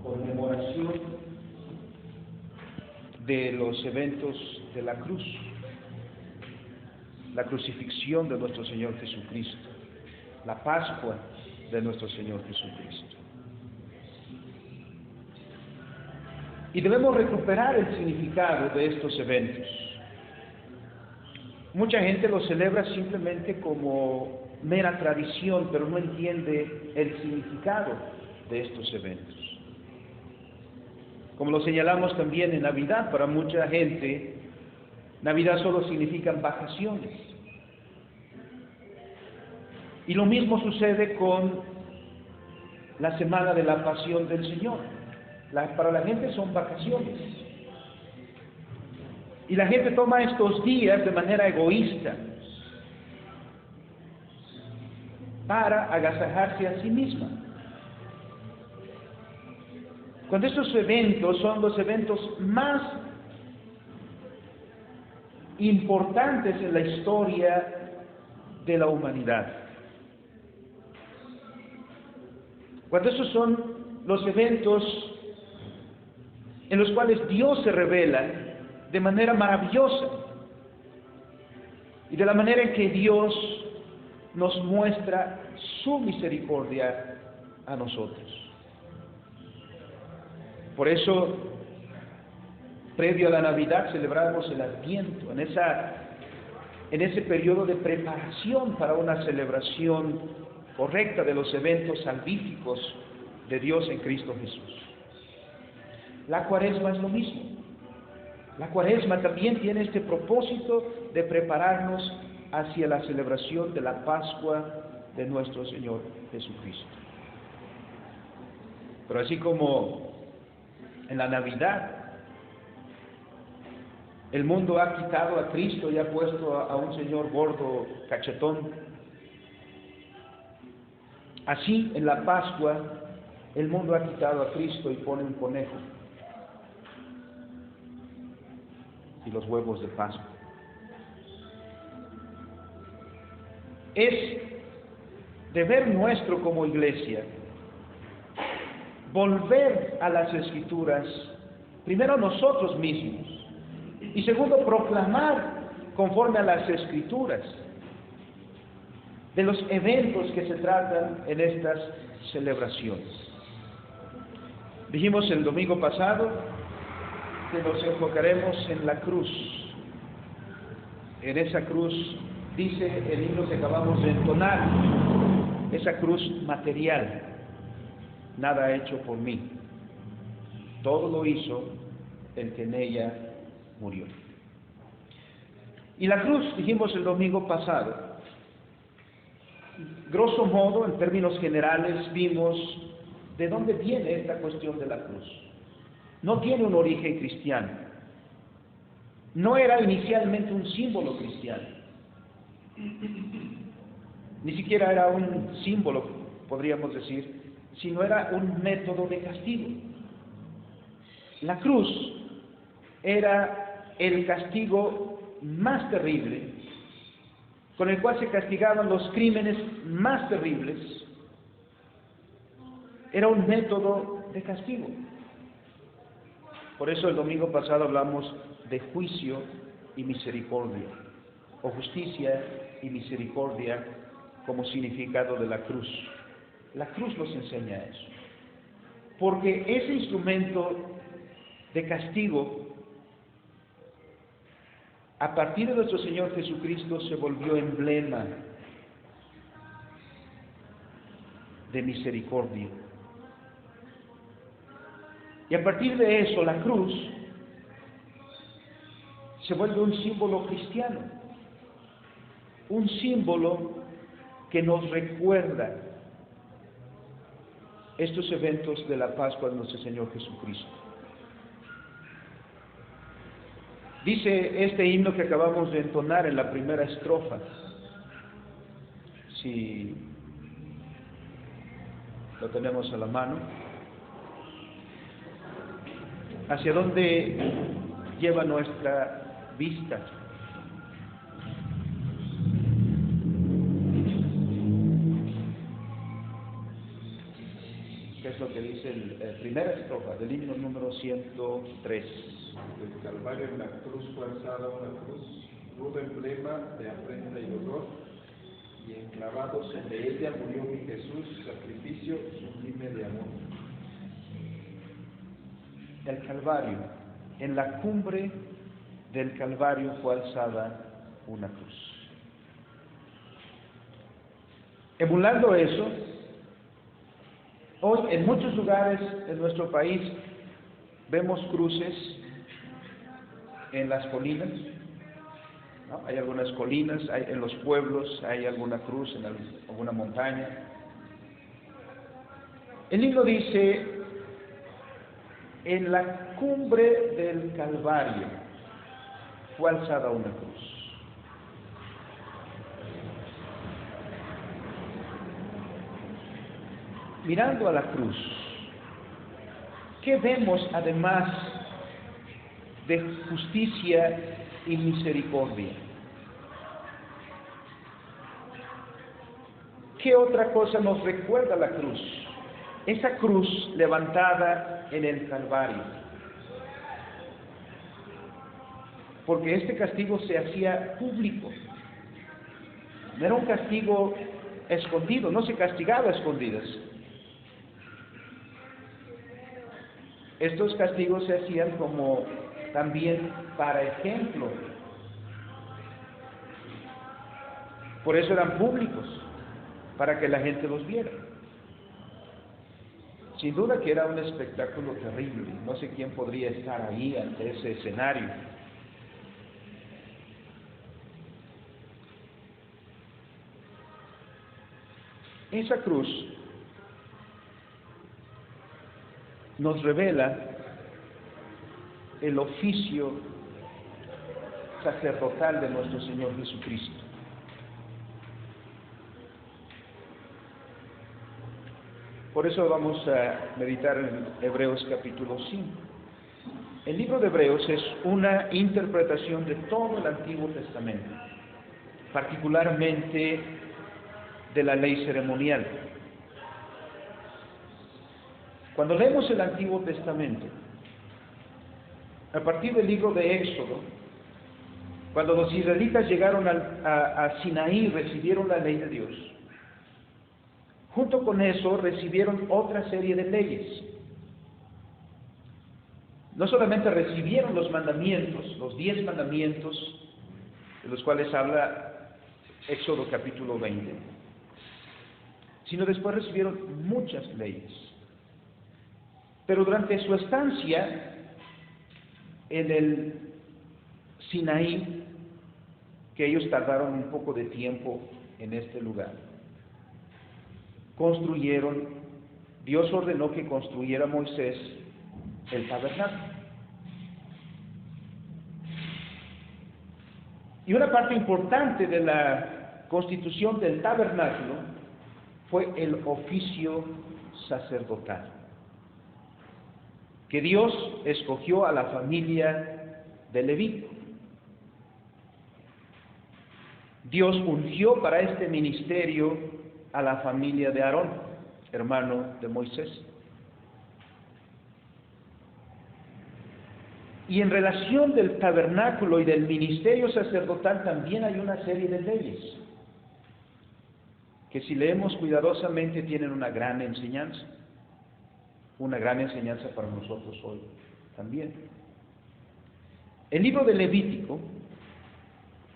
conmemoración de los eventos de la cruz, la crucifixión de nuestro Señor Jesucristo, la Pascua de nuestro Señor Jesucristo. Y debemos recuperar el significado de estos eventos. Mucha gente los celebra simplemente como mera tradición, pero no entiende el significado de estos eventos. Como lo señalamos también en Navidad, para mucha gente, Navidad solo significan vacaciones. Y lo mismo sucede con la Semana de la Pasión del Señor. Para la gente son vacaciones. Y la gente toma estos días de manera egoísta para agasajarse a sí misma. Cuando estos eventos son los eventos más importantes en la historia de la humanidad. Cuando estos son los eventos en los cuales Dios se revela de manera maravillosa y de la manera en que Dios nos muestra su misericordia a nosotros. Por eso, previo a la Navidad, celebramos el Adviento, en ese periodo de preparación para una celebración correcta de los eventos salvíficos de Dios en Cristo Jesús. La Cuaresma es lo mismo. La Cuaresma también tiene este propósito de prepararnos hacia la celebración de la Pascua de nuestro Señor Jesucristo. Pero así como en la Navidad el mundo ha quitado a Cristo y ha puesto a un señor gordo, cachetón, así en la Pascua el mundo ha quitado a Cristo y pone un conejo y los huevos de Pascua. Es deber nuestro como iglesia volver a las Escrituras, primero nosotros mismos, y segundo, proclamar conforme a las Escrituras de los eventos que se tratan en estas celebraciones. Dijimos el domingo pasado que nos enfocaremos en la cruz. En esa cruz, dice el himno que acabamos de entonar, esa cruz material, nada hecho por mí, todo lo hizo el que en ella murió. Y la cruz, dijimos el domingo pasado, grosso modo, en términos generales, vimos de dónde viene esta cuestión de la cruz. No tiene un origen cristiano. No era inicialmente un símbolo cristiano. Ni siquiera era un símbolo, podríamos decir, sino era un método de castigo. La cruz era el castigo más terrible, con el cual se castigaban los crímenes más terribles. Era un método de castigo. Por eso el domingo pasado hablamos de juicio y misericordia, o justicia y misericordia como significado de la cruz. La cruz nos enseña eso, porque ese instrumento de castigo, a partir de nuestro Señor Jesucristo, se volvió emblema de misericordia. Y a partir de eso, la cruz se vuelve un símbolo cristiano, un símbolo que nos recuerda estos eventos de la Pascua de nuestro Señor Jesucristo. Dice este himno que acabamos de entonar en la primera estrofa, si lo tenemos a la mano, ¿hacia dónde lleva nuestra vista? ¿Qué es lo que dice la primera estrofa del himno número 103. Del Calvario en la cruz fue alzada una cruz, rudo emblema de afrenta y dolor, y enclavado sobre ella murió mi Jesús, sacrificio sublime de amor. El Calvario, en la cumbre del Calvario fue alzada una cruz. Emulando eso, hoy en muchos lugares de nuestro país vemos cruces en las colinas, ¿no? Hay algunas colinas, en los pueblos hay alguna cruz en alguna montaña. El himno dice, en la cumbre del Calvario fue alzada una cruz. Mirando a la cruz, ¿qué vemos además de justicia y misericordia? ¿Qué otra cosa nos recuerda la cruz? Esa cruz levantada en el Calvario. Porque este castigo se hacía público. No era un castigo escondido, no se castigaba a escondidas. Estos castigos se hacían como también para ejemplo. Por eso eran públicos, para que la gente los viera. Sin duda que era un espectáculo terrible. No sé quién podría estar ahí ante ese escenario. Esa cruz nos revela el oficio sacerdotal de nuestro Señor Jesucristo. Por eso vamos a meditar en Hebreos capítulo 5. El libro de Hebreos es una interpretación de todo el Antiguo Testamento, particularmente de la ley ceremonial. Cuando leemos el Antiguo Testamento, a partir del libro de Éxodo, cuando los israelitas llegaron a Sinaí, recibieron la ley de Dios. Junto con eso recibieron otra serie de leyes. No solamente recibieron los mandamientos, los 10 mandamientos, de los cuales habla Éxodo capítulo 20, sino después recibieron muchas leyes. Pero durante su estancia en el Sinaí, que ellos tardaron un poco de tiempo en este lugar, Dios ordenó que construyera Moisés el tabernáculo. Y una parte importante de la constitución del tabernáculo fue el oficio sacerdotal, que Dios escogió a la familia de Leví. Dios ungió para este ministerio a la familia de Aarón, hermano de Moisés. Y en relación del tabernáculo y del ministerio sacerdotal también hay una serie de leyes que, si leemos cuidadosamente, tienen una gran enseñanza para nosotros hoy también. El libro de Levítico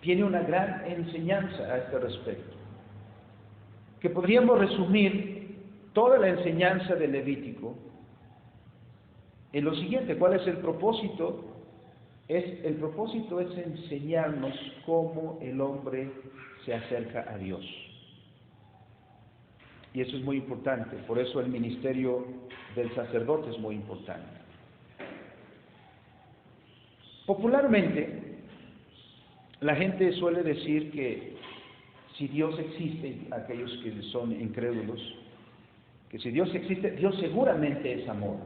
tiene una gran enseñanza a este respecto, que podríamos resumir toda la enseñanza de Levítico en lo siguiente. ¿Cuál es el propósito? El propósito es enseñarnos cómo el hombre se acerca a Dios. Y eso es muy importante, por eso el ministerio del sacerdote es muy importante. Popularmente, la gente suele decir que si Dios existe, aquellos que son incrédulos, que si Dios existe, Dios seguramente es amor.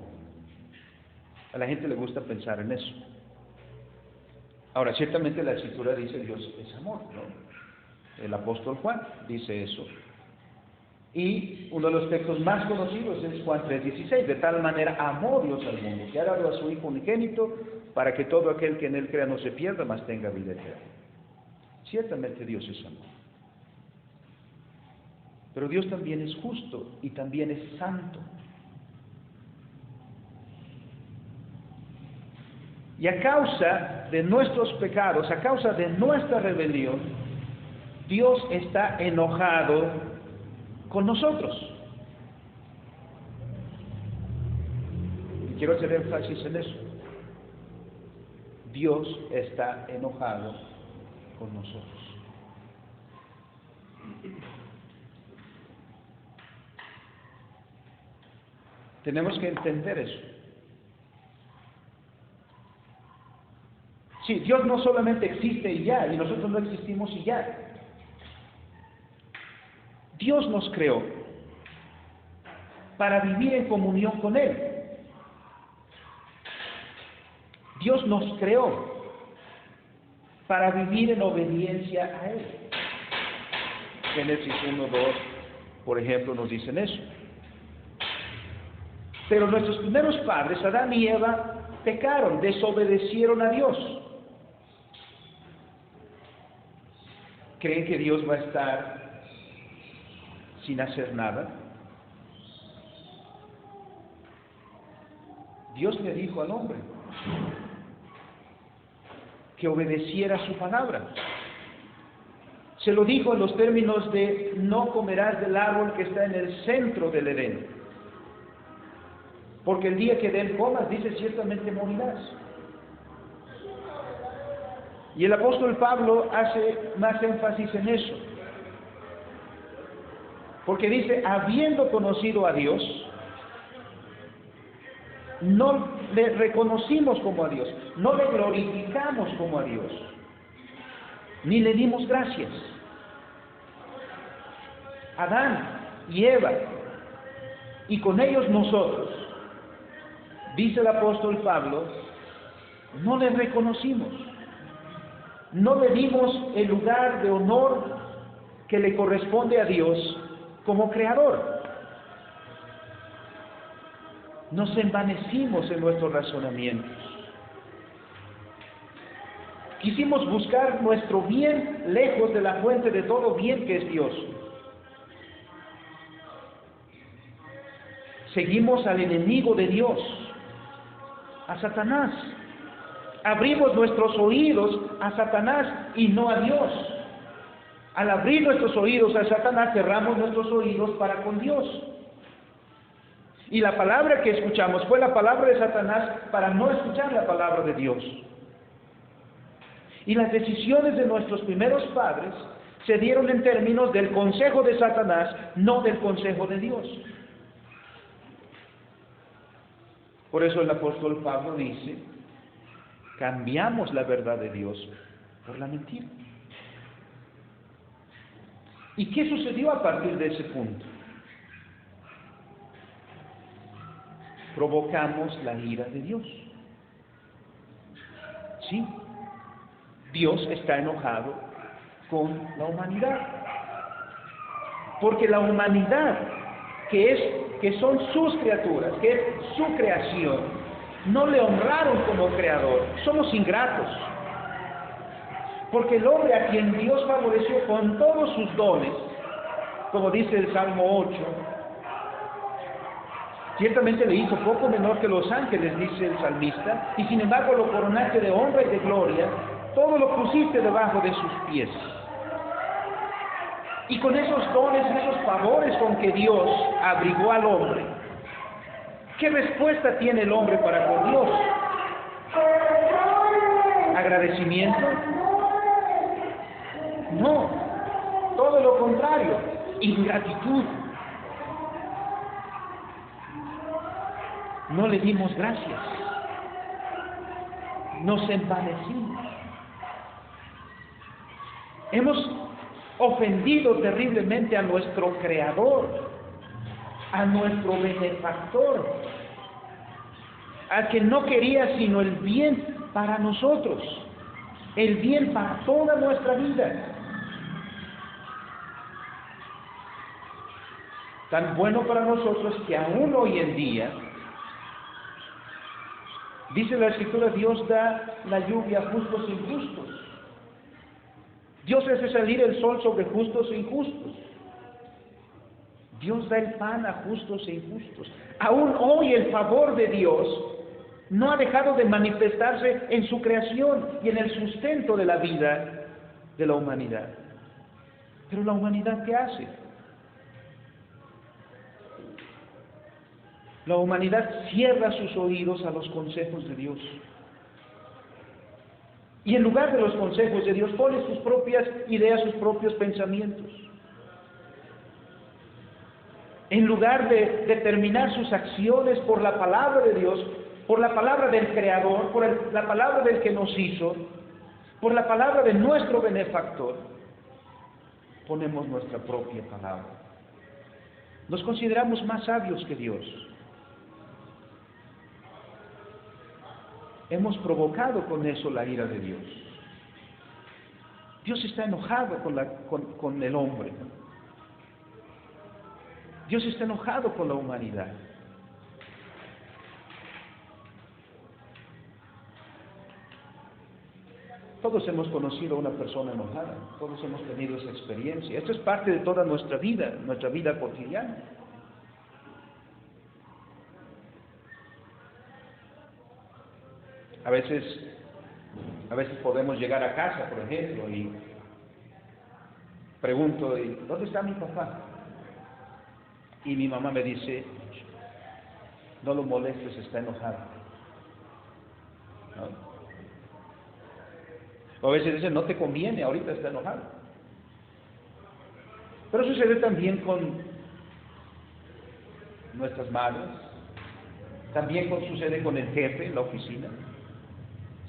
A la gente le gusta pensar en eso. Ahora, ciertamente la Escritura dice Dios es amor, ¿no? El apóstol Juan dice eso. Y uno de los textos más conocidos es Juan 3:16. De tal manera amó Dios al mundo, que ha dado a su Hijo unigénito, para que todo aquel que en él crea no se pierda, mas tenga vida eterna. Ciertamente Dios es amor. Pero Dios también es justo y también es santo. Y a causa de nuestros pecados, a causa de nuestra rebelión, Dios está enojado con nosotros. Y quiero hacer énfasis en eso. Dios está enojado con nosotros. Tenemos que entender eso. Sí, Dios no solamente existe y ya, y nosotros no existimos y ya. Dios nos creó para vivir en comunión con Él. Dios nos creó para vivir en obediencia a Él. Génesis 1:2, por ejemplo, nos dicen eso. Pero nuestros primeros padres, Adán y Eva, pecaron, desobedecieron a Dios. ¿Creen que Dios va a estar sin hacer nada? Dios le dijo al hombre que obedeciera su palabra. Se lo dijo en los términos de: no comerás del árbol que está en el centro del Edén, porque el día que de él comas, dice, ciertamente morirás. Y el apóstol Pablo hace más énfasis en eso, porque dice: habiendo conocido a Dios, no le reconocimos como a Dios, no le glorificamos como a Dios, ni le dimos gracias. Adán y Eva, y con ellos nosotros, dice el apóstol Pablo, no le reconocimos, no le dimos el lugar de honor que le corresponde a Dios como creador. Nos envanecimos en nuestros razonamientos. Quisimos buscar nuestro bien lejos de la fuente de todo bien, que es Dios. Seguimos al enemigo de Dios, a Satanás. Abrimos nuestros oídos a Satanás y no a Dios. Al abrir nuestros oídos a Satanás, cerramos nuestros oídos para con Dios. Y la palabra que escuchamos fue la palabra de Satanás para no escuchar la palabra de Dios. Y las decisiones de nuestros primeros padres se dieron en términos del consejo de Satanás, no del consejo de Dios. Por eso el apóstol Pablo dice: cambiamos la verdad de Dios por la mentira. ¿Y qué sucedió a partir de ese punto? Provocamos la ira de Dios. Sí, Dios está enojado con la humanidad, porque la humanidad, que son sus criaturas, que es su creación, no le honraron como creador. Somos ingratos, porque el hombre a quien Dios favoreció con todos sus dones, como dice el Salmo 8, ciertamente le hizo poco menor que los ángeles, dice el salmista, y sin embargo lo coronaste de honra y de gloria, todo lo pusiste debajo de sus pies. Y con esos dones, esos favores con que Dios abrigó al hombre, ¿qué respuesta tiene el hombre para con Dios? ¿Agradecimiento? No, todo lo contrario, ingratitud. No le dimos gracias, nos envanecimos. Hemos ofendido terriblemente a nuestro Creador, a nuestro benefactor, al que no quería sino el bien para nosotros, el bien para toda nuestra vida. Tan bueno para nosotros que aún hoy en día, dice la Escritura, Dios da la lluvia a justos e injustos. Dios hace salir el sol sobre justos e injustos. Dios da el pan a justos e injustos. Aún hoy el favor de Dios no ha dejado de manifestarse en su creación y en el sustento de la vida de la humanidad. Pero la humanidad, ¿qué hace? La humanidad cierra sus oídos a los consejos de Dios. Y en lugar de los consejos de Dios, pone sus propias ideas, sus propios pensamientos. En lugar de determinar sus acciones por la palabra de Dios, por la palabra del Creador, por la palabra del que nos hizo, por la palabra de nuestro benefactor, ponemos nuestra propia palabra. Nos consideramos más sabios que Dios. Hemos provocado con eso la ira de Dios. Dios está enojado con el hombre. Dios está enojado con la humanidad. Todos hemos conocido a una persona enojada, todos hemos tenido esa experiencia. Esto es parte de toda nuestra vida cotidiana. A veces podemos llegar a casa, por ejemplo, y pregunto, ¿dónde está mi papá? Y mi mamá me dice, no lo molestes, está enojado. ¿No? O a veces dicen, no te conviene, ahorita está enojado. Pero sucede también con nuestras madres, también sucede con el jefe en la oficina.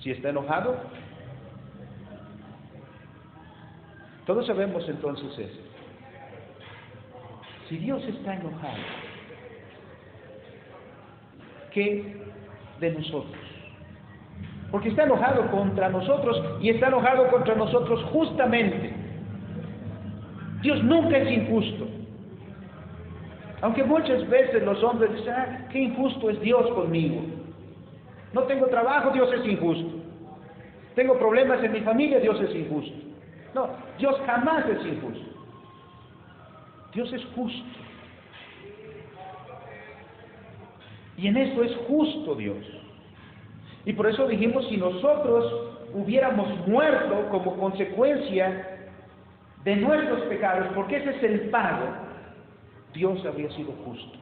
Si está enojado, todos sabemos entonces eso. Si Dios está enojado, ¿qué de nosotros? Porque está enojado contra nosotros y está enojado contra nosotros justamente. Dios nunca es injusto. Aunque muchas veces los hombres dicen, qué injusto es Dios conmigo. No tengo trabajo, Dios es injusto. Tengo problemas en mi familia, Dios es injusto. No, Dios jamás es injusto. Dios es justo. Y en esto es justo Dios. Y por eso dijimos, si nosotros hubiéramos muerto como consecuencia de nuestros pecados, porque ese es el pago, Dios habría sido justo.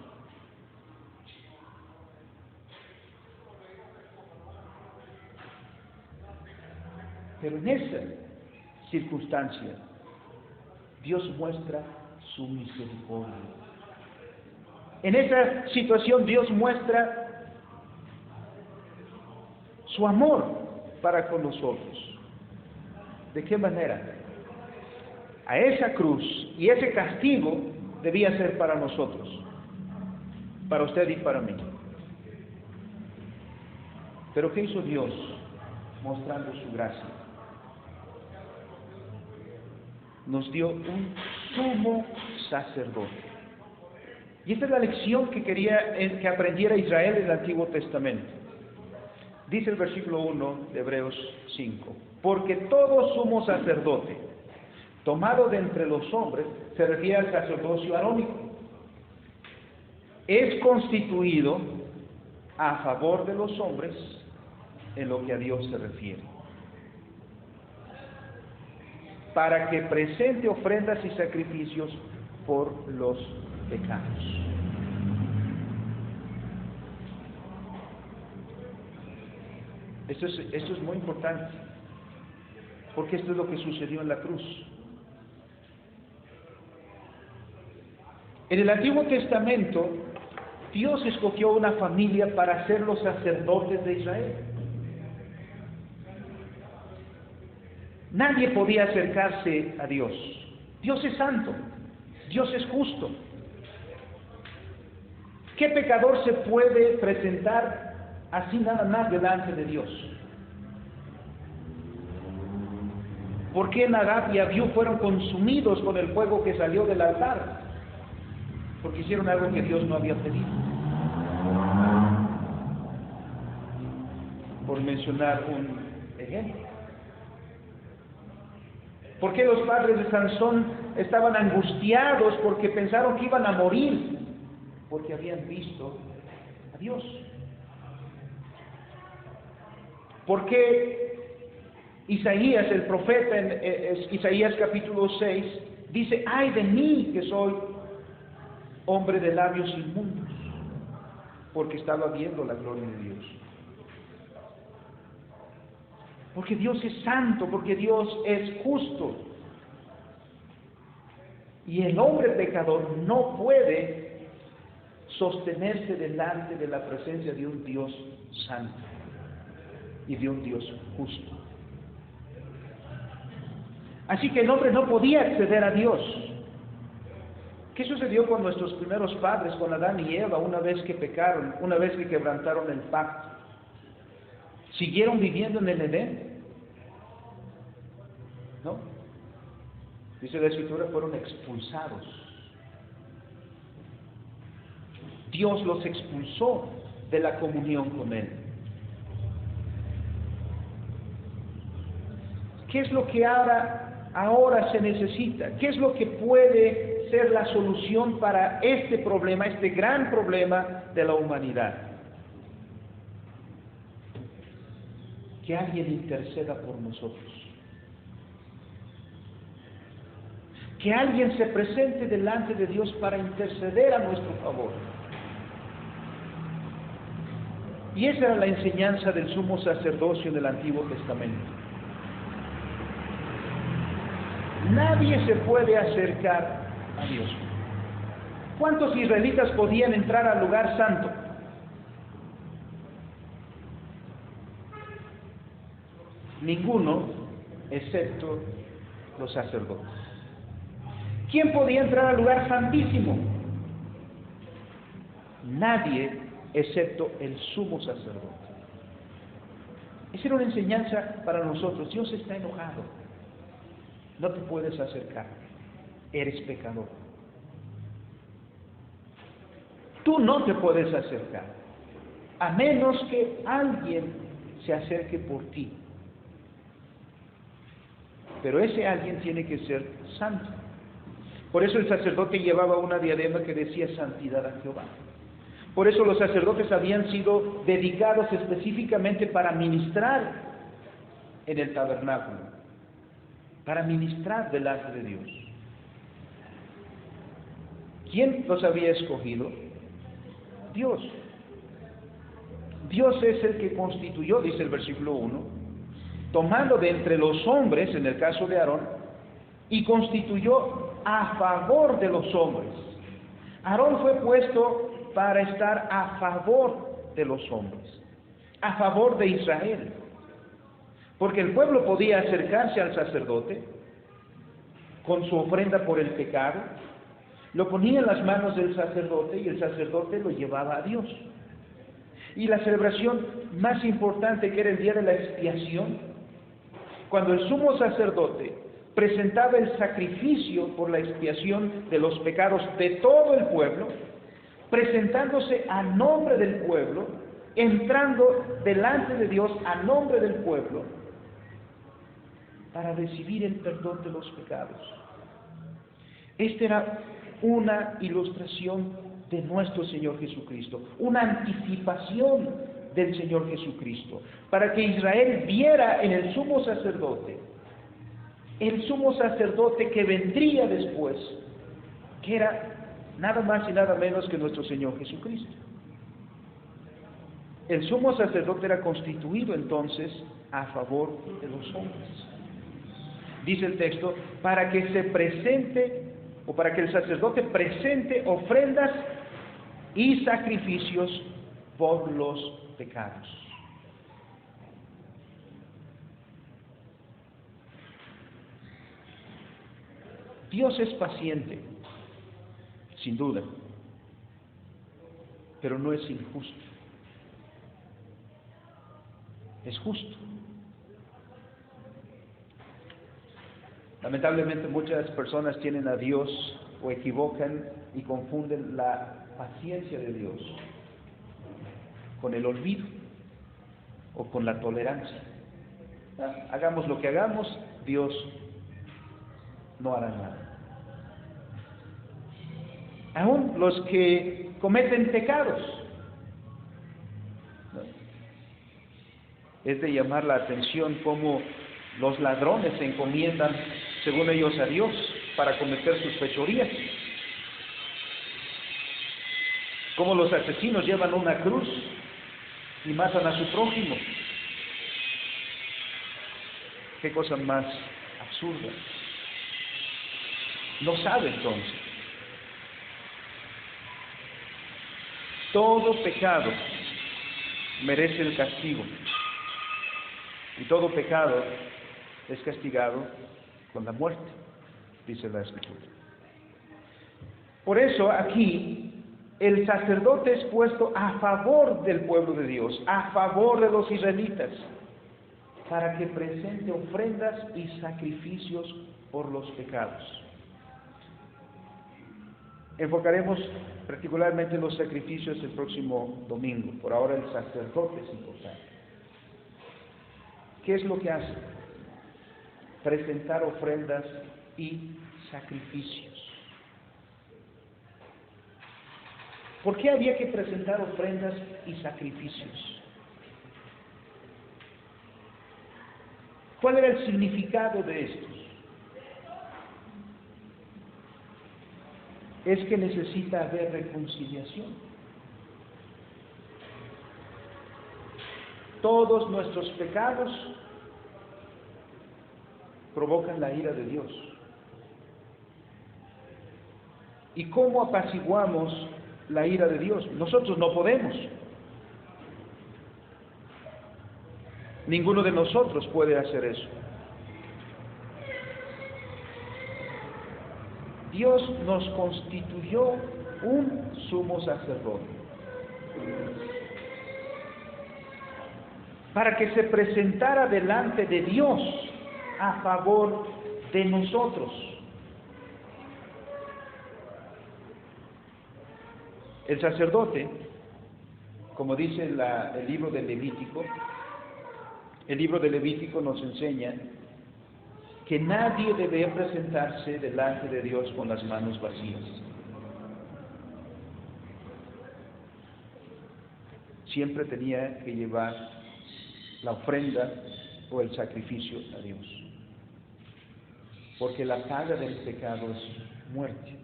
Pero en esa circunstancia, Dios muestra su misericordia. En esa situación, Dios muestra su amor para con nosotros. ¿De qué manera? A esa cruz y ese castigo debía ser para nosotros, para usted y para mí. Pero ¿qué hizo Dios mostrando su gracia? Nos dio un sumo sacerdote. Y esta es la lección que quería que aprendiera Israel en el Antiguo Testamento. Dice el versículo 1 de Hebreos 5, porque todo sumo sacerdote, tomado de entre los hombres, se refiere al sacerdocio arónico, es constituido a favor de los hombres en lo que a Dios se refiere, para que presente ofrendas y sacrificios por los pecados. Esto es muy importante, porque esto es lo que sucedió en la cruz. En el Antiguo Testamento, Dios escogió una familia para ser los sacerdotes de Israel. Nadie podía acercarse a Dios. Dios es santo, Dios es justo. ¿Qué pecador se puede presentar así nada más delante de Dios? ¿Por qué Nadab y Abiú fueron consumidos con el fuego que salió del altar? porque hicieron algo que Dios no había pedido. Por mencionar un ejemplo. ¿Por qué los padres de Sansón estaban angustiados porque pensaron que iban a morir? Porque habían visto a Dios. ¿Por qué Isaías, el profeta, en Isaías capítulo 6, dice: ay de mí que soy hombre de labios inmundos? Porque estaba viendo la gloria de Dios. Porque Dios es santo, porque Dios es justo. Y el hombre pecador no puede sostenerse delante de la presencia de un Dios santo y de un Dios justo. Así que el hombre no podía acceder a Dios. ¿Qué sucedió con nuestros primeros padres, con Adán y Eva, una vez que pecaron, una vez que quebrantaron el pacto? ¿Siguieron viviendo en el Edén? ¿No? Dice la Escritura, fueron expulsados. Dios los expulsó de la comunión con Él. ¿Qué es lo que ahora se necesita? ¿Qué es lo que puede ser la solución para este problema, este gran problema de la humanidad? Que alguien interceda por nosotros. Que alguien se presente delante de Dios para interceder a nuestro favor. Y esa era la enseñanza del sumo sacerdocio en el Antiguo Testamento. Nadie se puede acercar a Dios. ¿Cuántos israelitas podían entrar al lugar santo? Ninguno, excepto los sacerdotes. ¿Quién podía entrar al lugar santísimo? Nadie, excepto el sumo sacerdote. Esa era una enseñanza para nosotros. Dios está enojado. No te puedes acercar. Eres pecador. Tú no te puedes acercar, a menos que alguien se acerque por ti. Pero ese alguien tiene que ser santo. Por eso el sacerdote llevaba una diadema que decía santidad a Jehová. Por eso los sacerdotes habían sido dedicados específicamente para ministrar en el tabernáculo, para ministrar delante de Dios. ¿Quién los había escogido? Dios. Dios es el que constituyó, dice el versículo 1, tomando de entre los hombres, en el caso de Aarón, y constituyó a favor de los hombres. Aarón fue puesto para estar a favor de los hombres, a favor de Israel, porque el pueblo podía acercarse al sacerdote con su ofrenda por el pecado, lo ponía en las manos del sacerdote y el sacerdote lo llevaba a Dios. Y la celebración más importante, que era el día de la expiación, cuando el sumo sacerdote presentaba el sacrificio por la expiación de los pecados de todo el pueblo, presentándose a nombre del pueblo, entrando delante de Dios a nombre del pueblo, para recibir el perdón de los pecados. Esta era una ilustración de nuestro Señor Jesucristo, una anticipación del Señor Jesucristo, para que Israel viera en el sumo sacerdote que vendría después, que era nada más y nada menos que nuestro Señor Jesucristo. El sumo sacerdote era constituido entonces a favor de los hombres. Dice el texto, para que se presente, o para que el sacerdote presente ofrendas y sacrificios por los pecados. Dios es paciente, sin duda, pero no es injusto. Es justo. Lamentablemente muchas personas tienen a Dios o equivocan y confunden la paciencia de Dios con el olvido o con la tolerancia. Hagamos lo que hagamos, Dios no hará nada. Aún los que cometen pecados, es de llamar la atención cómo los ladrones se encomiendan, según ellos, a Dios para cometer sus fechorías. Cómo los asesinos llevan una cruz y matan a su prójimo. Qué cosa más absurda. No sabe entonces. Todo pecado merece el castigo. Y todo pecado es castigado con la muerte, dice la Escritura. Por eso aquí el sacerdote es puesto a favor del pueblo de Dios, a favor de los israelitas, para que presente ofrendas y sacrificios por los pecados. Enfocaremos particularmente en los sacrificios el próximo domingo. Por ahora el sacerdote es importante. ¿Qué es lo que hace? Presentar ofrendas y sacrificios. ¿Por qué había que presentar ofrendas y sacrificios? ¿Cuál era el significado de estos? Es que necesita haber reconciliación. Todos nuestros pecados provocan la ira de Dios. ¿Y cómo apaciguamos la ira de Dios? Nosotros no podemos. Ninguno de nosotros puede hacer eso. Dios nos constituyó un sumo sacerdote para que se presentara delante de Dios a favor de nosotros. El sacerdote, como dice el libro de Levítico, el libro de Levítico nos enseña que nadie debe presentarse delante de Dios con las manos vacías. Siempre tenía que llevar la ofrenda o el sacrificio a Dios. Porque la paga del pecado es muerte.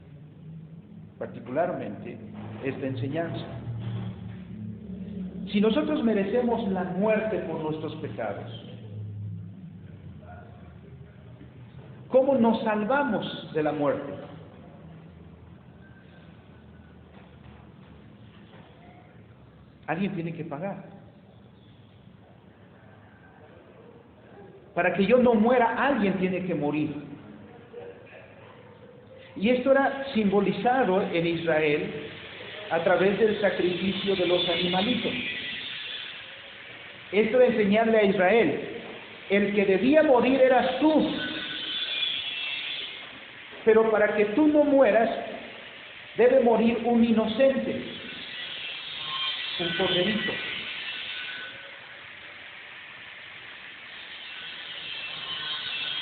Particularmente esta enseñanza. Si nosotros merecemos la muerte por nuestros pecados, ¿cómo nos salvamos de la muerte? Alguien tiene que pagar. Para que yo no muera, alguien tiene que morir. Y esto era simbolizado en Israel a través del sacrificio de los animalitos. Esto de enseñarle a Israel, el que debía morir eras tú. Pero para que tú no mueras, debe morir un inocente, un corderito.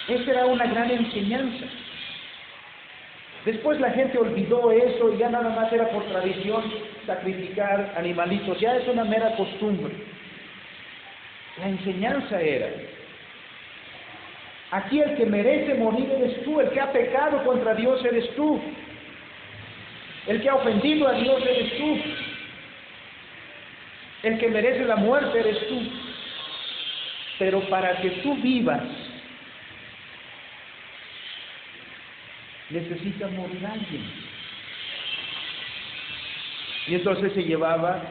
Esa era una gran enseñanza. Después la gente olvidó eso y ya nada más era por tradición sacrificar animalitos, ya es una mera costumbre. La enseñanza era: aquí el que merece morir eres tú, el que ha pecado contra Dios eres tú, el que ha ofendido a Dios eres tú, el que merece la muerte eres tú. Pero para que tú vivas, necesita morir alguien. Y entonces se llevaba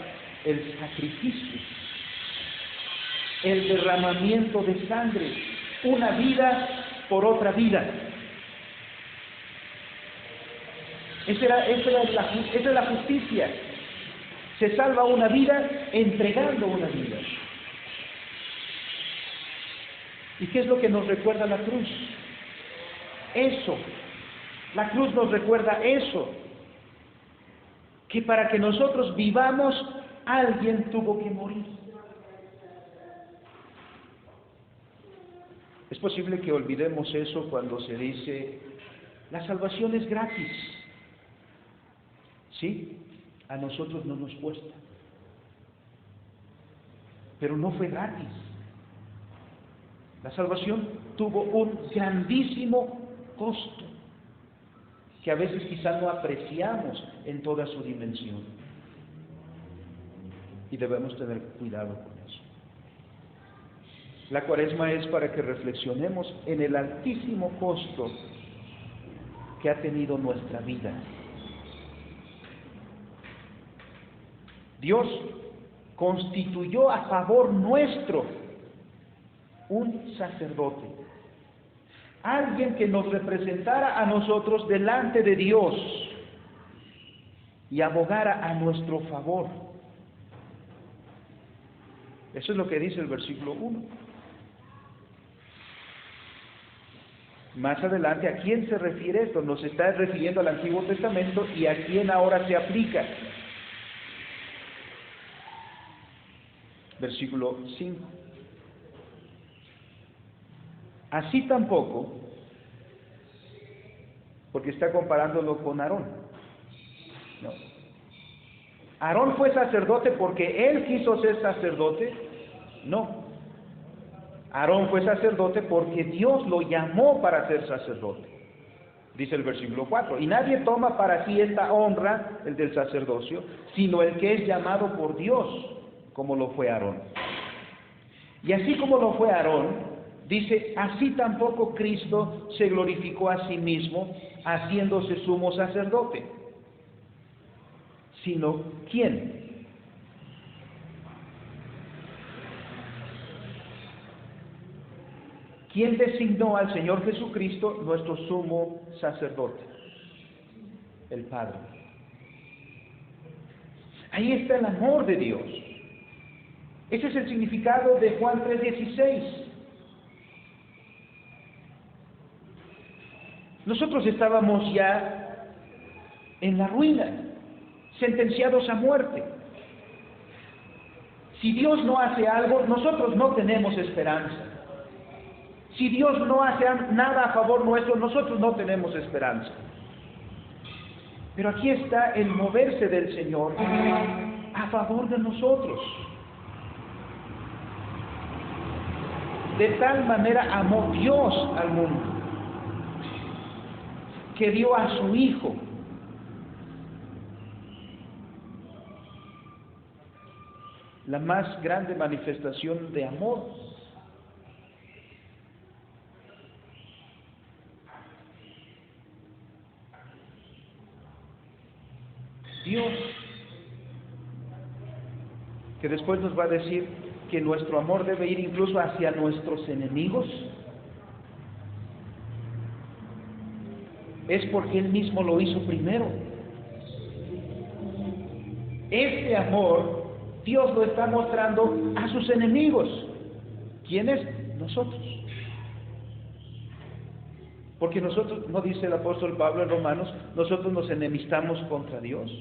el sacrificio, el derramamiento de sangre, una vida por otra vida. Esa es la justicia. Se salva una vida entregando una vida. ¿Y qué es lo que nos recuerda la cruz? Eso La cruz nos recuerda eso, que para que nosotros vivamos, alguien tuvo que morir. Es posible que olvidemos eso cuando se dice, la salvación es gratis. Sí, a nosotros no nos cuesta, pero no fue gratis. La salvación tuvo un grandísimo costo, que a veces quizás no apreciamos en toda su dimensión. Y debemos tener cuidado con eso. La Cuaresma es para que reflexionemos en el altísimo costo que ha tenido nuestra vida. Dios constituyó a favor nuestro un sacerdote, alguien que nos representara a nosotros delante de Dios y abogara a nuestro favor. Eso es lo que dice el versículo 1. Más adelante, ¿a quién se refiere esto? Nos está refiriendo al Antiguo Testamento y a quién ahora se aplica. Versículo 5. Así tampoco, porque está comparándolo con Aarón. No. ¿Aarón fue sacerdote porque él quiso ser sacerdote? No. Aarón fue sacerdote porque Dios lo llamó para ser sacerdote. Dice el versículo 4. Y nadie toma para sí esta honra, el del sacerdocio, sino el que es llamado por Dios, como lo fue Aarón. Y así como lo fue Aarón, dice, así tampoco Cristo se glorificó a sí mismo, haciéndose sumo sacerdote. Sino, ¿quién? ¿Quién designó al Señor Jesucristo nuestro sumo sacerdote? El Padre. Ahí está el amor de Dios. Ese es el significado de Juan 3:16. Nosotros estábamos ya en la ruina, sentenciados a muerte. Si Dios no hace algo, nosotros no tenemos esperanza. Si Dios no hace nada a favor nuestro, nosotros no tenemos esperanza. Pero aquí está el moverse del Señor a favor de nosotros. De tal manera amó Dios al mundo, que dio a su Hijo. La más grande manifestación de amor. Dios, que después nos va a decir que nuestro amor debe ir incluso hacia nuestros enemigos, es porque Él mismo lo hizo primero. Este amor, Dios lo está mostrando a sus enemigos. ¿Quiénes? Nosotros. Porque nosotros, no dice el apóstol Pablo en Romanos, nosotros nos enemistamos contra Dios.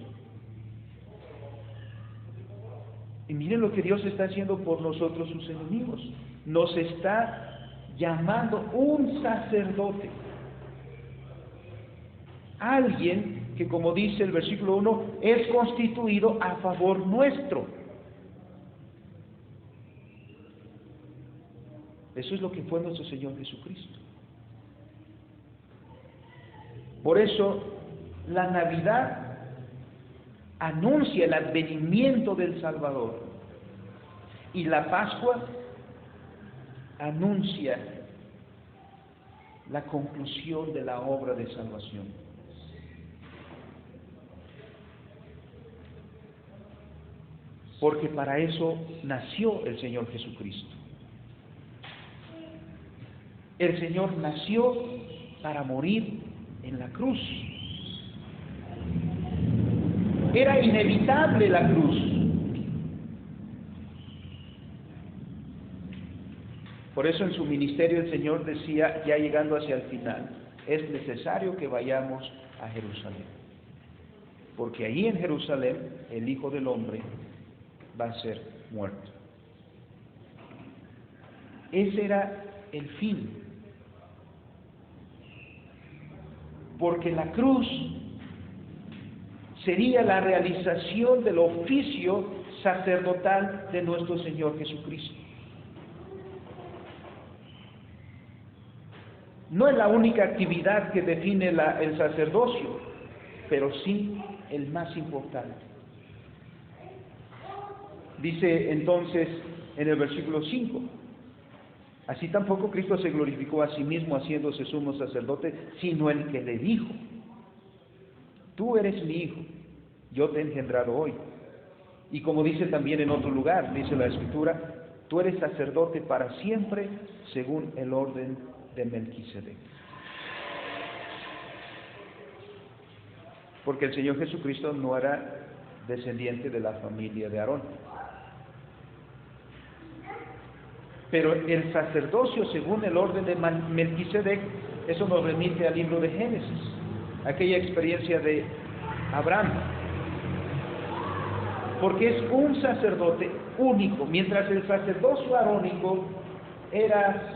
Y miren lo que Dios está haciendo por nosotros, sus enemigos. Nos está llamando un sacerdote. Alguien que, como dice el versículo 1, es constituido a favor nuestro. Eso es lo que fue nuestro Señor Jesucristo. Por eso, la Navidad anuncia el advenimiento del Salvador y la Pascua anuncia la conclusión de la obra de salvación. Porque para eso nació el Señor Jesucristo. El Señor nació para morir en la cruz. Era inevitable la cruz. Por eso en su ministerio el Señor decía, ya llegando hacia el final, es necesario que vayamos a Jerusalén, porque ahí en Jerusalén el Hijo del Hombre va a ser muerto. Ese era el fin, porque la cruz sería la realización del oficio sacerdotal de nuestro Señor Jesucristo. No es la única actividad que define el sacerdocio, pero sí el más importante. Dice entonces en el versículo 5, así tampoco Cristo se glorificó a sí mismo haciéndose sumo sacerdote, sino el que le dijo, tú eres mi hijo, yo te he engendrado hoy. Y como dice también en otro lugar, dice la Escritura, tú eres sacerdote para siempre según el orden de Melquisedec. Porque el Señor Jesucristo no era descendiente de la familia de Aarón. Pero el sacerdocio según el orden de Melquisedec, eso nos remite al libro de Génesis, aquella experiencia de Abraham. Porque es un sacerdote único, mientras el sacerdocio arónico era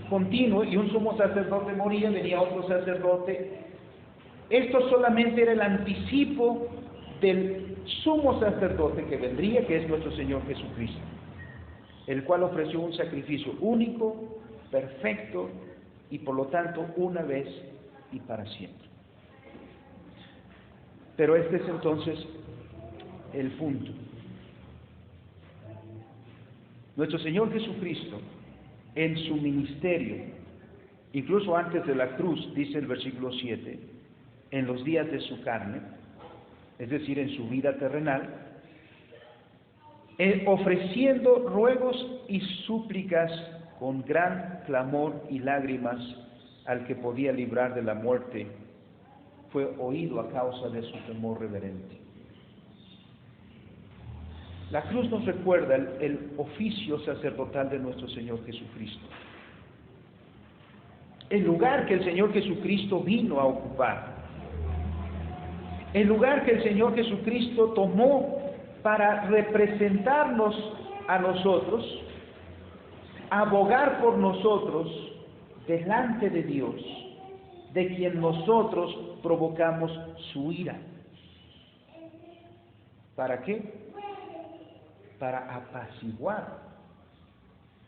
continuo y un sumo sacerdote moría, venía otro sacerdote. Esto solamente era el anticipo del sumo sacerdote que vendría, que es nuestro Señor Jesucristo, el cual ofreció un sacrificio único, perfecto y por lo tanto una vez y para siempre. Pero este es entonces el punto. Nuestro Señor Jesucristo, en su ministerio, incluso antes de la cruz, dice el versículo 7, en los días de su carne, es decir, en su vida terrenal, ofreciendo ruegos y súplicas con gran clamor y lágrimas al que podía librar de la muerte, fue oído a causa de su temor reverente. La cruz nos recuerda el oficio sacerdotal de nuestro Señor Jesucristo. El lugar que el Señor Jesucristo vino a ocupar. El lugar que el Señor Jesucristo tomó para representarnos a nosotros, abogar por nosotros delante de Dios, de quien nosotros provocamos su ira. ¿Para qué? Para apaciguar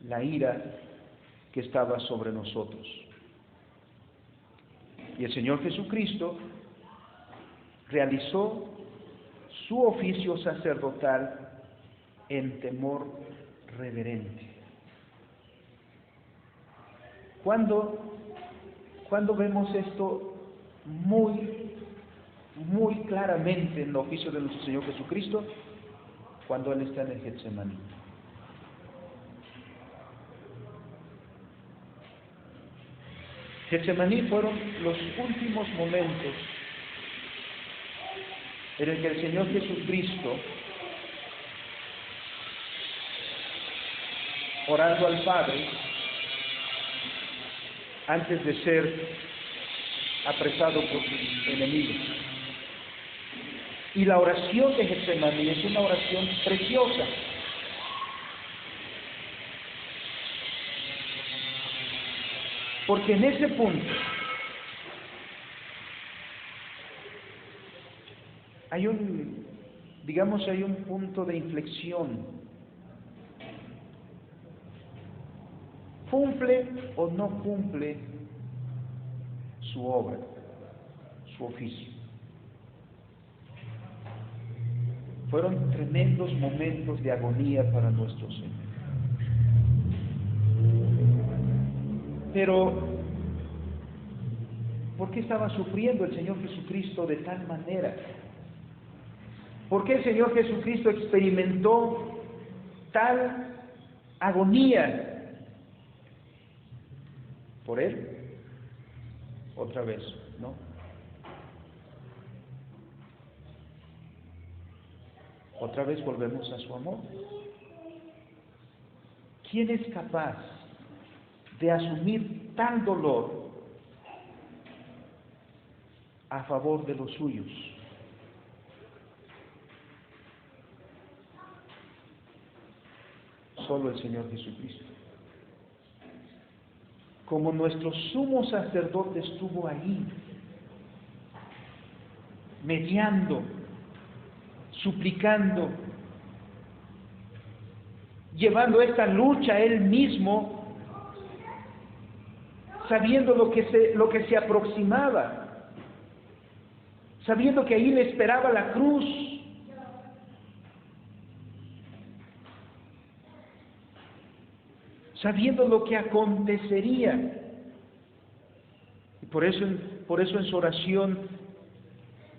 la ira que estaba sobre nosotros. Y el Señor Jesucristo realizó su oficio sacerdotal en temor reverente. Cuando vemos esto muy claramente en el oficio de nuestro Señor Jesucristo, cuando Él está en el Getsemaní. Getsemaní fueron los últimos momentos en el que el Señor Jesucristo, orando al Padre, antes de ser apresado por sus enemigos. Y la oración de Getsemaní es una oración preciosa. Porque en ese punto hay un punto de inflexión. ¿Cumple o no cumple su obra, su oficio? Fueron tremendos momentos de agonía para nuestro Señor. Pero, ¿por qué estaba sufriendo el Señor Jesucristo de tal manera? ¿Por qué el Señor Jesucristo experimentó tal agonía? ¿Por Él? Otra vez, ¿no? Otra vez volvemos a su amor. ¿Quién es capaz de asumir tal dolor a favor de los suyos. Solo el Señor Jesucristo. Como nuestro sumo sacerdote estuvo ahí, mediando, suplicando, llevando esta lucha él mismo, sabiendo lo que se aproximaba, sabiendo que ahí le esperaba la cruz. Sabiendo lo que acontecería. Y por eso en su oración,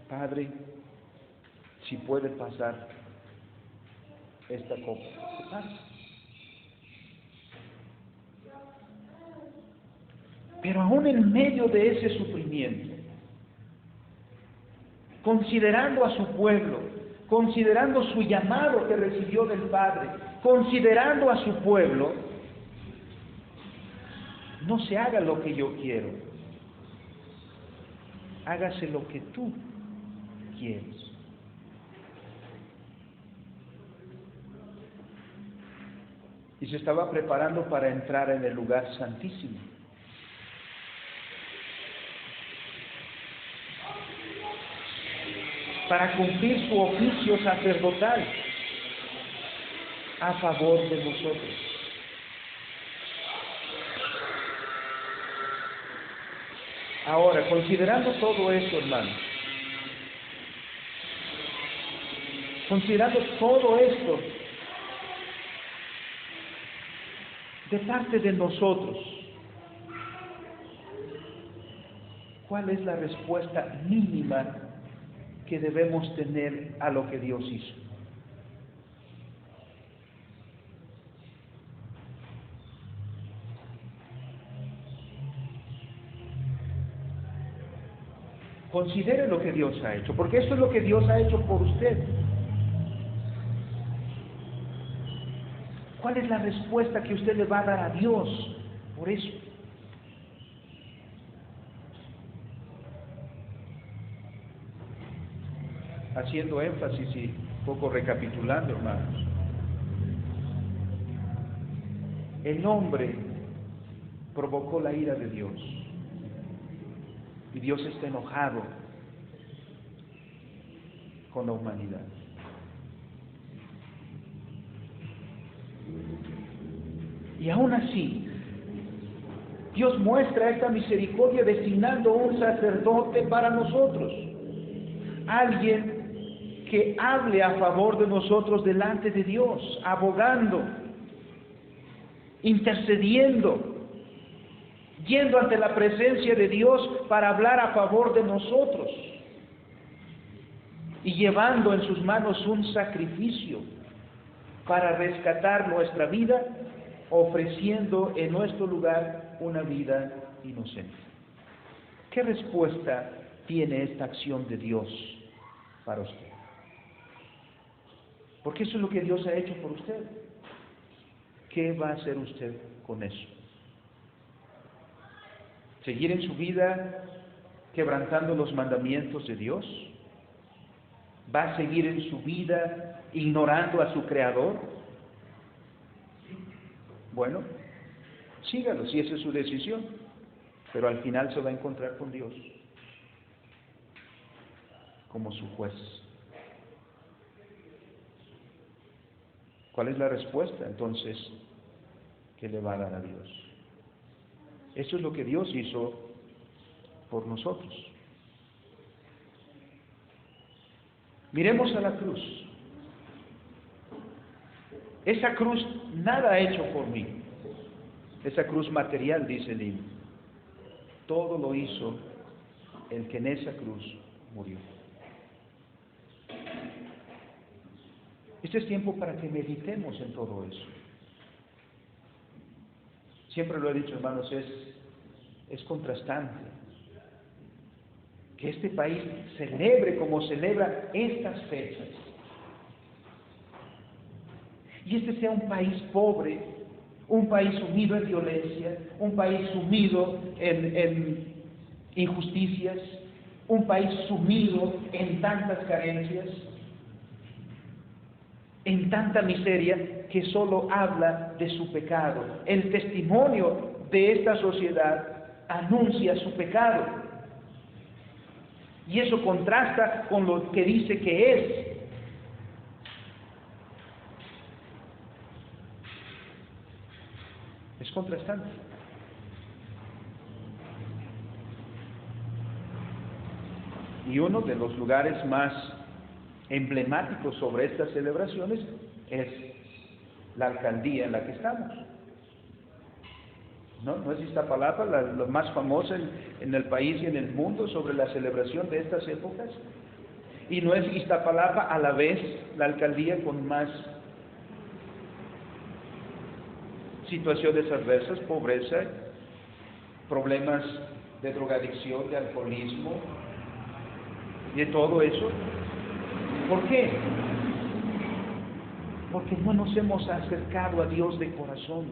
Padre, si puede pasar esta copa, que pase. Pero aún en medio de ese sufrimiento, considerando a su pueblo, considerando su llamado que recibió del Padre, considerando a su pueblo, no se haga lo que yo quiero, hágase lo que tú quieres. Y se estaba preparando para entrar en el lugar santísimo. Para cumplir su oficio sacerdotal a favor de nosotros. Ahora, considerando todo esto, hermanos, considerando todo esto de parte de nosotros, ¿cuál es la respuesta mínima que debemos tener a lo que Dios hizo? Considere lo que Dios ha hecho, porque esto es lo que Dios ha hecho por usted. ¿Cuál es la respuesta que usted le va a dar a Dios por eso? Haciendo énfasis y un poco recapitulando, hermanos. El hombre provocó la ira de Dios. Y Dios está enojado con la humanidad. Y aún así, Dios muestra esta misericordia designando un sacerdote para nosotros. Alguien que hable a favor de nosotros delante de Dios, abogando, intercediendo, yendo ante la presencia de Dios para hablar a favor de nosotros y llevando en sus manos un sacrificio para rescatar nuestra vida, ofreciendo en nuestro lugar una vida inocente. ¿Qué respuesta tiene esta acción de Dios para usted? Porque eso es lo que Dios ha hecho por usted. ¿Qué va a hacer usted con eso? ¿Seguir en su vida quebrantando los mandamientos de Dios? ¿Va a seguir en su vida ignorando a su Creador? Bueno, sígalo si esa es su decisión, pero al final se va a encontrar con Dios como su juez. ¿Cuál es la respuesta entonces que le va a dar a Dios? Eso es lo que Dios hizo por nosotros. Miremos a la cruz. Esa cruz nada ha hecho por mí. Esa cruz material, dice el himno. Todo lo hizo el que en esa cruz murió. Este es tiempo para que meditemos en todo eso. Siempre lo he dicho, hermanos, es contrastante que este país celebre como celebra estas fechas. Y este sea un país pobre, un país sumido en violencia, un país sumido en injusticias, un país sumido en tantas carencias, en tanta miseria, que solo habla de su pecado. El testimonio de esta sociedad anuncia su pecado. Y eso contrasta con lo que dice que es. Es contrastante. Y uno de los lugares más emblemáticos sobre estas celebraciones es la alcaldía en la que estamos. ¿No es Iztapalapa lo más famoso en el país y en el mundo sobre la celebración de estas épocas? ¿Y no es Iztapalapa a la vez la alcaldía con más situaciones adversas, pobreza, problemas de drogadicción, de alcoholismo, y de todo eso? ¿Por qué? Porque no nos hemos acercado a Dios de corazón,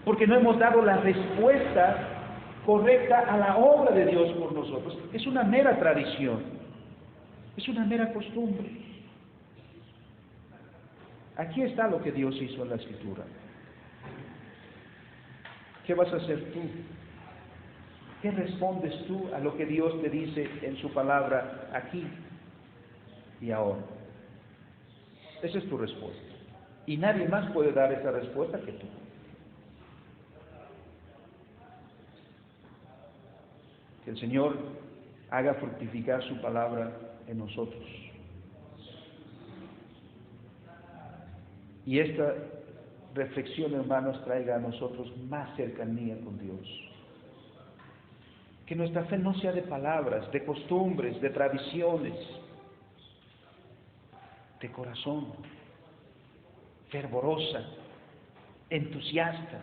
porque no hemos dado la respuesta correcta a la obra de Dios por nosotros. Es una mera tradición, es una mera costumbre. Aquí está lo que Dios hizo en la Escritura. ¿Qué vas a hacer tú? ¿Qué respondes tú a lo que Dios te dice en su palabra aquí y ahora? Esa es tu respuesta. Y nadie más puede dar esa respuesta que tú. Que el Señor haga fructificar su palabra en nosotros. Y esta reflexión, hermanos, traiga a nosotros más cercanía con Dios. Que nuestra fe no sea de palabras, de costumbres, de tradiciones, de corazón, fervorosa, entusiasta,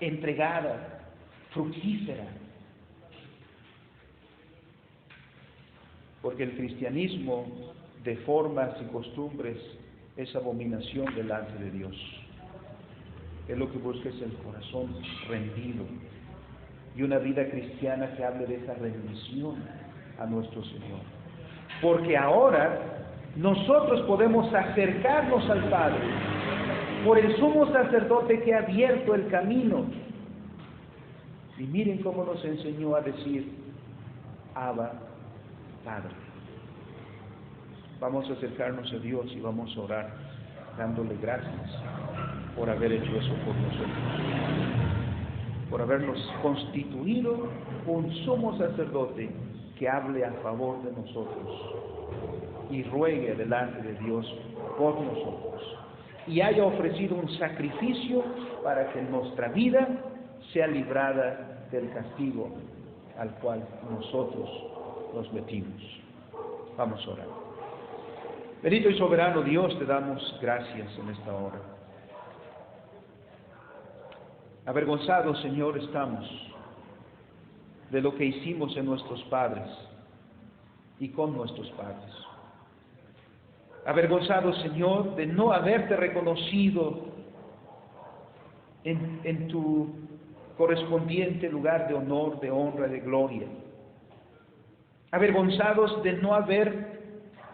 entregada, fructífera. Porque el cristianismo de formas y costumbres es abominación delante de Dios. Es lo que busca es el corazón rendido y una vida cristiana que hable de esa rendición a nuestro Señor. Porque ahora nosotros podemos acercarnos al Padre por el sumo sacerdote que ha abierto el camino. Y miren cómo nos enseñó a decir: Abba, Padre. Vamos a acercarnos a Dios y vamos a orar dándole gracias por haber hecho eso por nosotros, por habernos constituido un sumo sacerdote que hable a favor de nosotros y ruegue delante de Dios por nosotros, y haya ofrecido un sacrificio para que nuestra vida sea librada del castigo al cual nosotros nos metimos. Vamos a orar. Bendito y soberano Dios, te damos gracias en esta hora. Avergonzados, Señor, estamos de lo que hicimos en nuestros padres y con nuestros padres. Avergonzados, Señor, de no haberte reconocido en tu correspondiente lugar de honor, de honra, de gloria. Avergonzados de no haber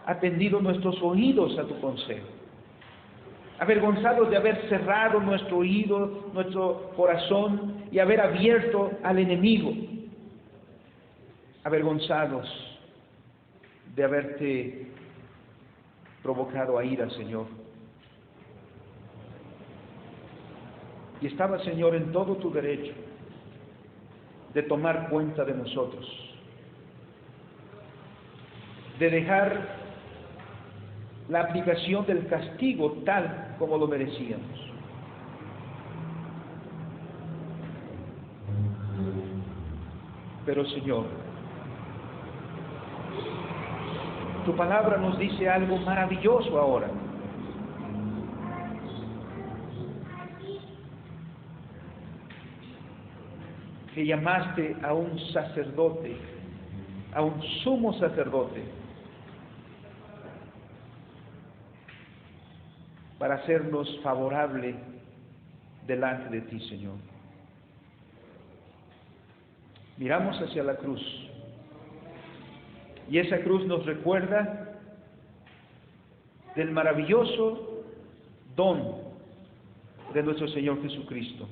atendido nuestros oídos a tu consejo. Avergonzados de haber cerrado nuestro oído, nuestro corazón, y haber abierto al enemigo. Avergonzados de haberte provocado a ira, Señor. Y estaba, Señor, en todo tu derecho de tomar cuenta de nosotros, de dejar la aplicación del castigo tal como lo merecíamos. Pero, Señor, tu palabra nos dice algo maravilloso ahora. Que llamaste a un sacerdote, a un sumo sacerdote, para hacernos favorable delante de ti, Señor. Miramos hacia la cruz Y esa cruz nos recuerda del maravilloso don de nuestro Señor Jesucristo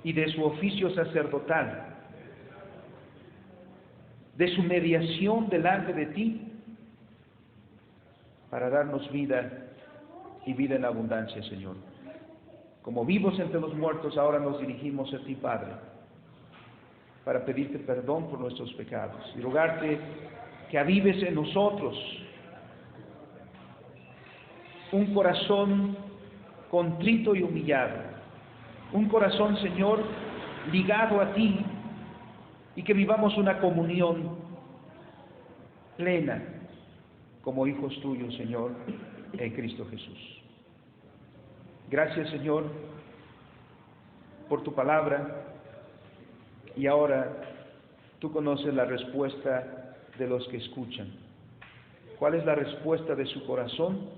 y de su oficio sacerdotal, de su mediación delante de ti para darnos vida y vida en abundancia, Señor. Como vivos entre los muertos, ahora nos dirigimos a ti, Padre, para pedirte perdón por nuestros pecados y rogarte que avives en nosotros un corazón contrito y humillado, un corazón, Señor, ligado a ti, y que vivamos una comunión plena como hijos tuyos, Señor, en Cristo Jesús. Gracias, Señor, por tu palabra, y ahora tú conoces la respuesta de los que escuchan. ¿Cuál es la respuesta de su corazón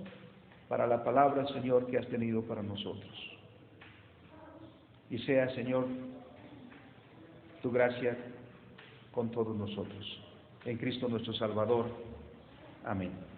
para la palabra, Señor, que has tenido para nosotros? Y sea, Señor, tu gracia con todos nosotros. En Cristo nuestro Salvador. Amén.